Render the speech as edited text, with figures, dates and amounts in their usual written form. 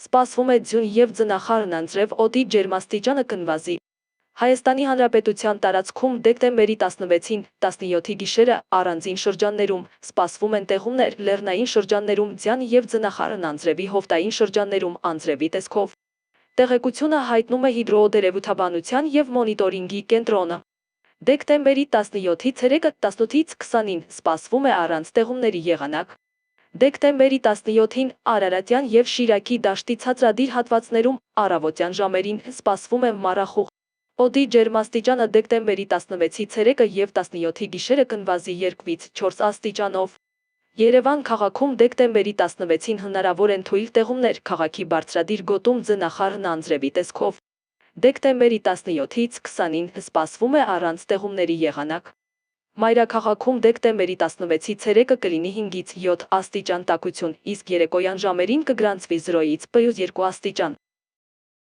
Սպասվում է ձյուն և ձնախառն անձրև, օդի ջերմաստիճանը կնվազի։ Հայաստանի Հանրապետության տարածքում դեկտեմբերի 16-ին 17-ի գիշերը առանձին շրջաններում սպասվում են տեղումներ, լեռնային շրջաններում ձյան և ձնախառն անձրևի, հովտային շրջաններում անձրևի տեսքով։ Տեղեկությունը հայտնում է հիդրոօդերևութաբանության և մոնիտորինգի կենտրոնը։ Դեկտեմբերի 17-ից ցերեկը 18-ից 20-ին սպասվում է առանց տեղումների եղանակ։ Դեկտեմբերի 17-ին Արարատյան և Շիրակի դաշտի ցածրադիր հատվածներում առավոտյան ժամերին սպասվում է մառախուղ։ Օդի ջերմաստիճանը դեկտեմբերի 16-ի ցերեկը և 17-ի գիշերը կնվազի 2-ից 4 աստիճանով։ Երևան քաղաքում դեկտեմբերի 16-ին հնարավոր են թույլ տեղումներ քաղաքի բարձրադիր գոտում ձնախառն անձրևի տեսքով։ Դեկտեմբերի 17-ից 20-ին սպասվում է առանց տեղումների եղանակ։ Մայրաքաղաքում դեկտեմբերի 16-ի ցերեկը կլինի 5-ից 7 աստիճան տաքություն, իսկ երեկոյան ժամերին կգրանցվի 0-ից +2 աստիճան։